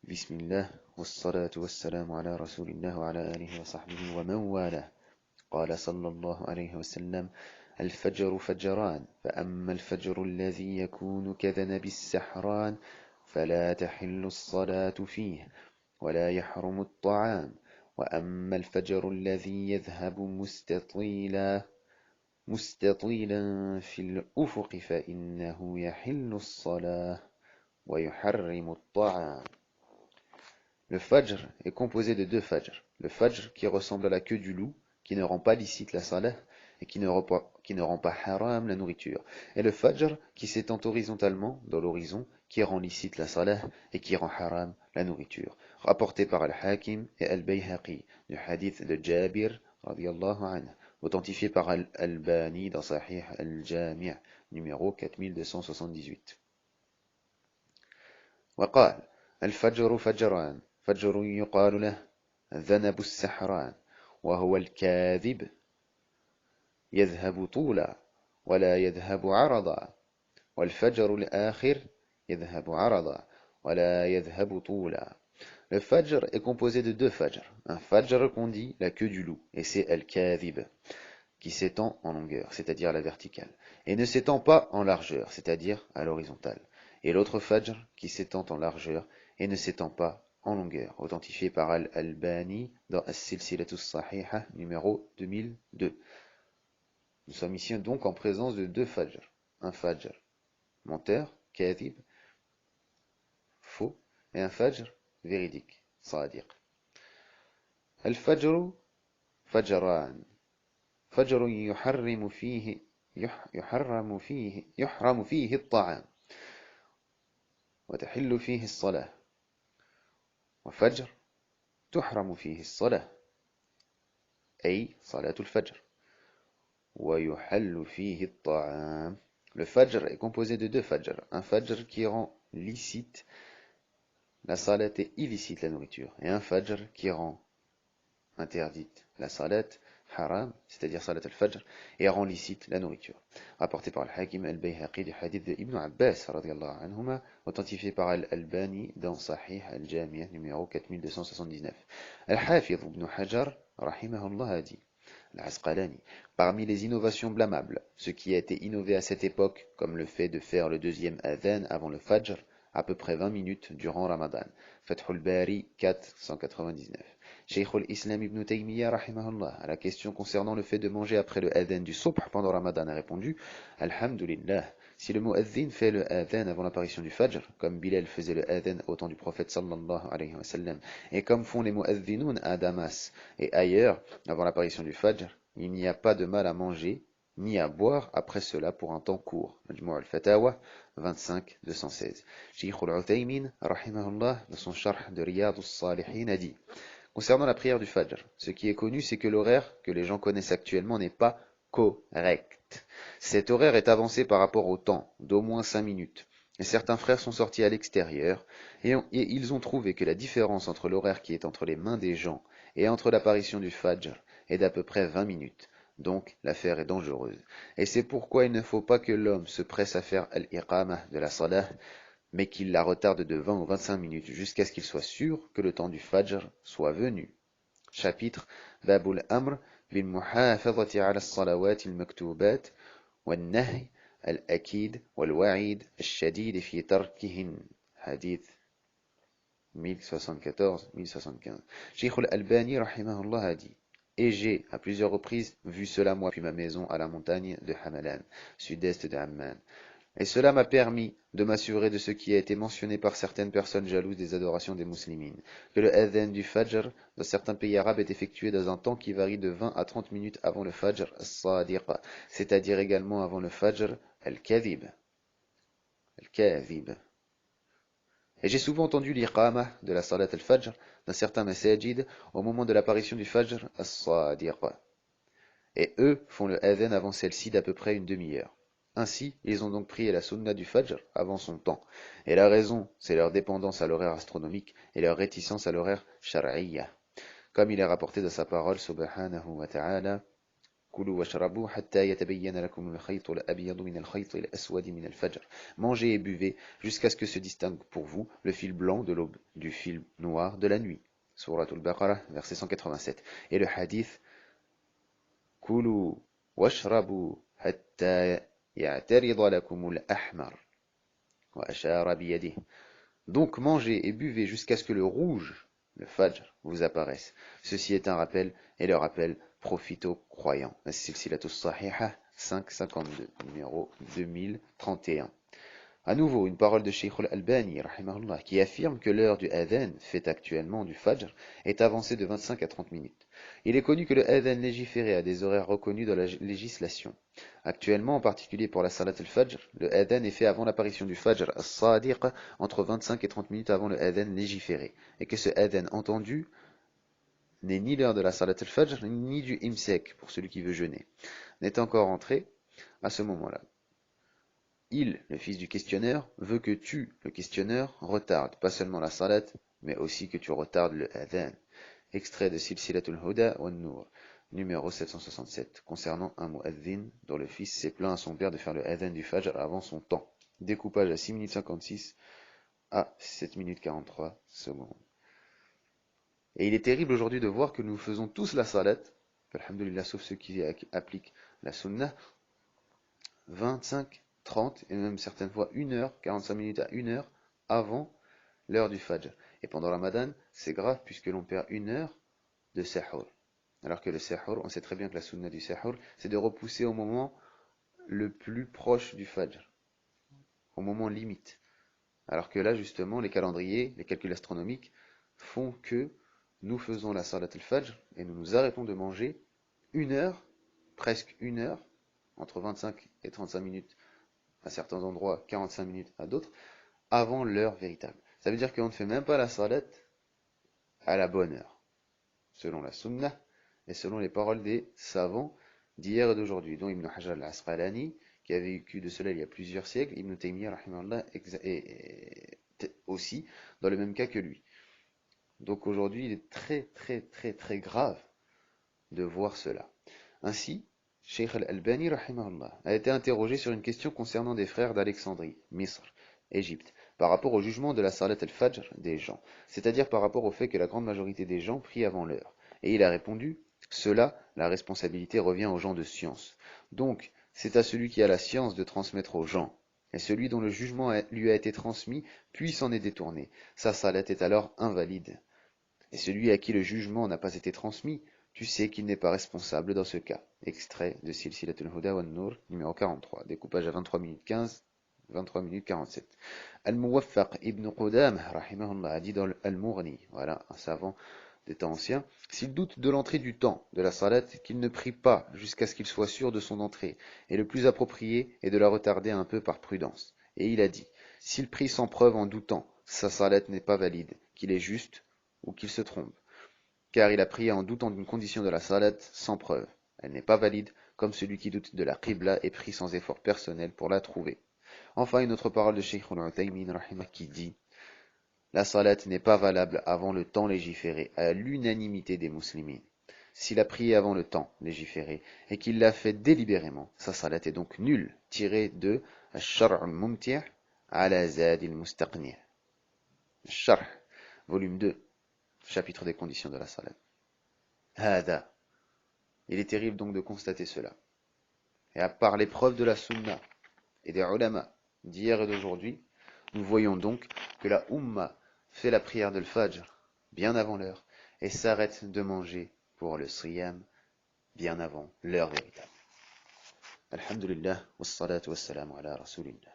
بسم الله والصلاة والسلام على رسول الله وعلى آله وصحبه ومن والاه. قال صلى الله عليه وسلم: الفجر فجران، فأما الفجر الذي يكون كذنب السحران فلا تحل الصلاة فيه ولا يحرم الطعام، وأما الفجر الذي يذهب مستطيلا في الأفق فإنه يحل الصلاة ويحرم الطعام. Le fajr est composé de deux fajr. Le fajr qui ressemble à la queue du loup, qui ne rend pas licite la salah et qui ne rend pas haram la nourriture. Et le fajr qui s'étend horizontalement dans l'horizon, qui rend licite la salah et qui rend haram la nourriture. Rapporté par Al-Hakim et Al-Bayhaqi du hadith de Jabir radiyallahu anhu, authentifié par Al-Albani dans Sahih Al-Jami' numéro 4278. وقال: الفجر فجران، فجر يقال له ذنب السحران، وهو الكاذب يذهب طولا ولا يذهب عرضا، والفجر الآخر يذهب عرضا ولا يذهب طولا. Le fajr est composé de deux fajr. Un fajr qu'on dit la queue du loup, et c'est al-kadhib, qui s'étend en longueur, c'est-à-dire à la verticale, et ne s'étend pas en largeur, c'est-à-dire à l'horizontale. Et l'autre fajr qui s'étend en largeur et ne s'étend pas en longueur, authentifié par Al-Albani dans As-Silsilatu Sahiha numéro 2002. Nous sommes ici donc en présence de deux fajr. Un fajr menteur, kadhib, faux, et un fajr véridique, sadiq. Al-fajru fajran. فجر يحرم فيه الطعام وتحل فيه الصلاة، وفجر تحرم فيه الصلاة أي صلاة الفجر، ويحل فيه الطعام. Le fajr est composé de deux fajr. Un fajr qui rend licite la salat et illicite la nourriture, et un fajr qui rend interdite la salat, haram, c'est-à-dire salat al-fajr, et rend licite la nourriture. Rapporté par Al-Hakim al-Bayhaqi du hadith de Ibn Abbas, radiyallahu anhuma, authentifié par Al-Albani dans Sahih al-Jami' numéro 4279. Al-Hafiz ibn Hajar, rahimahullah, a dit: Al-Asqalani, parmi les innovations blâmables, ce qui a été innové à cette époque, comme le fait de faire le deuxième adhan avant le fajr, à peu près 20 minutes durant Ramadan. Fathul Bari 499. Cheikh al-Islam ibn Taymiyyah rahimahullah, à la question concernant le fait de manger après le adhan du subh pendant Ramadan, a répondu: Alhamdulillah, si le muazzin fait le adhan avant l'apparition du fajr, comme Bilal faisait le adhan au temps du prophète sallallahu alayhi wa sallam, et comme font les muazzinoun à Damas et ailleurs avant l'apparition du fajr, il n'y a pas de mal à manger ni à boire après cela pour un temps court. Majmou' al-Fatawa 25-216. Cheikh al-Uthaymin rahimahullah, dans son charh de Riyad al-Salihin, a dit: concernant la prière du fajr, ce qui est connu, c'est que l'horaire que les gens connaissent actuellement n'est pas correct. Cet horaire est avancé par rapport au temps, d'au moins 5 minutes. Et certains frères sont sortis à l'extérieur, et ils ont trouvé que la différence entre l'horaire qui est entre les mains des gens et entre l'apparition du fajr est d'à peu près 20 minutes. Donc l'affaire est dangereuse. Et c'est pourquoi il ne faut pas que l'homme se presse à faire al-iqamah de la salah, mais qu'il la retarde de 20 ou 25 minutes jusqu'à ce qu'il soit sûr que le temps du fajr soit venu. Chapitre Babul Amr bil muhafazati ala as-salawat al-maktubat wal-nahy al-akid wal-wa'id al-shadid fi tarkihin. Hadith 1074-1075. Cheikh al-Albani rahimahullah a dit: et j'ai, à plusieurs reprises, vu cela moi depuis ma maison à la montagne de Hamalan, sud-est de Amman. Et cela m'a permis de m'assurer de ce qui a été mentionné par certaines personnes jalouses des adorations des musulmans, que le adhan du fajr dans certains pays arabes est effectué dans un temps qui varie de 20 à 30 minutes avant le fajr as-sadiqa, c'est-à-dire également avant le fajr al-kadhib. Et j'ai souvent entendu l'iqamah de la salat al-fajr dans certains masajid au moment de l'apparition du fajr as-sadiqa. Et eux font le adhan avant celle-ci d'à peu près une demi-heure. Ainsi, ils ont donc prié la sunna du fajr avant son temps. Et la raison, c'est leur dépendance à l'horaire astronomique et leur réticence à l'horaire shar'iyya. Comme il est rapporté de sa parole, subhanahu wa ta'ala, كلوا واشربوا حتى يتبين لكم الخيط الأبيض من الخيط الأسود من الفجر. Mangez et buvez jusqu'à ce que se distingue pour vous le fil blanc de l'aube du fil noir de la nuit. Surat al-Baqarah, verset 187. Et le hadith كلوا واشربوا حتى يعترض لكم الأحمر وأشار بيده. Donc mangez et buvez jusqu'à ce que le rouge, le fajr, vous apparaisse. Ceci est un rappel, et le rappel profite aux croyants. As-Silsilatu Sahiha 552, numéro 2031. À nouveau, une parole de Cheikh al-Albani, rahimahullah, qui affirme que l'heure du adhan, faite actuellement du fajr, est avancée de 25 à 30 minutes. Il est connu que le adhan légiféré a des horaires reconnus dans la législation. Actuellement, en particulier pour la salat al-fajr, le adhan est fait avant l'apparition du fajr as-sadiq, entre 25 et 30 minutes avant le adhan légiféré, et que ce adhan entendu n'est ni l'heure de la salat al-fajr, ni du imsek, pour celui qui veut jeûner, n'est encore entré à ce moment-là. Il, le fils du questionneur, veut que tu, le questionneur, retardes pas seulement la salat, mais aussi que tu retardes le adhan. Extrait de Silsilatul Huda wa Nour, numéro 767, concernant un mu'adhin dont le fils s'est plaint à son père de faire le adhan du fajr avant son temps. Découpage à 6 minutes 56 à 7 minutes 43 secondes. Et il est terrible aujourd'hui de voir que nous faisons tous la salat, alhamdulillah, sauf ceux qui appliquent la sunnah, 25, 30 et même certaines fois 1 heure, 45 minutes à 1 heure avant l'heure du fajr. Et pendant Ramadan, c'est grave puisque l'on perd 1 heure de sahur. Alors que le sahur, on sait très bien que la sunna du sahur, c'est de repousser au moment le plus proche du fajr, au moment limite. Alors que là, justement, les calendriers, les calculs astronomiques font que nous faisons la salat al-fajr et nous nous arrêtons de manger 1 heure, presque 1 heure, entre 25 et 35 minutes à certains endroits, 45 minutes à d'autres, avant l'heure véritable. Ça veut dire qu'on ne fait même pas la salat à la bonne heure, selon la sunnah et selon les paroles des savants d'hier et d'aujourd'hui, dont Ibn Hajar al-Asqalani, qui a vécu de cela il y a plusieurs siècles, Ibn Taymiyyah, rahimahullah, est aussi dans le même cas que lui. Donc aujourd'hui, il est très grave de voir cela. Ainsi, Cheikh al-Albani, rahimahullah, a été interrogé sur une question concernant des frères d'Alexandrie, Misr, Égypte, par rapport au jugement de la salat al-fajr des gens, c'est-à-dire par rapport au fait que la grande majorité des gens prient avant l'heure. Et il a répondu, cela, la responsabilité revient aux gens de science. Donc, c'est à celui qui a la science de transmettre aux gens. Et celui dont le jugement lui a été transmis, puis s'en est détourné. Sa salat est alors invalide. Et celui à qui le jugement n'a pas été transmis, tu sais qu'il n'est pas responsable dans ce cas. Extrait de Silsilatul Huda wa Nour, numéro 43, découpage à 23 minutes 15, 23 minutes 47. Al-Muwaffaq ibn Qudam, rahimahullah, a dit dans Al-Mughni, voilà, un savant des temps anciens, s'il doute de l'entrée du temps de la salat, qu'il ne prie pas jusqu'à ce qu'il soit sûr de son entrée, et le plus approprié est de la retarder un peu par prudence. Et il a dit, s'il prie sans preuve en doutant, sa salat n'est pas valide, qu'il est juste ou qu'il se trompe, car il a prié en doutant d'une condition de la salat sans preuve. Elle n'est pas valide, comme celui qui doute de la qibla et prie sans effort personnel pour la trouver. Enfin, une autre parole de Cheikh al-Uthaymin, rahimah, qui dit la salat n'est pas valable avant le temps légiféré, à l'unanimité des musulmans. S'il a prié avant le temps légiféré et qu'il l'a fait délibérément, sa salat est donc nulle, tirée de Ash-Shar' al-Mumti' ala Zad al-Mustaqni'. Ash-Shar', volume 2, chapitre des conditions de la salat. Hada. Il est terrible donc de constater cela. Et à part l'épreuve de la sunna et des ulama d'hier et d'aujourd'hui, nous voyons donc que la Ummah fait la prière de l'Fajr bien avant l'heure et s'arrête de manger pour le Siyam bien avant l'heure véritable. Alhamdulillah, wassalatu wassalamu ala rasulillah.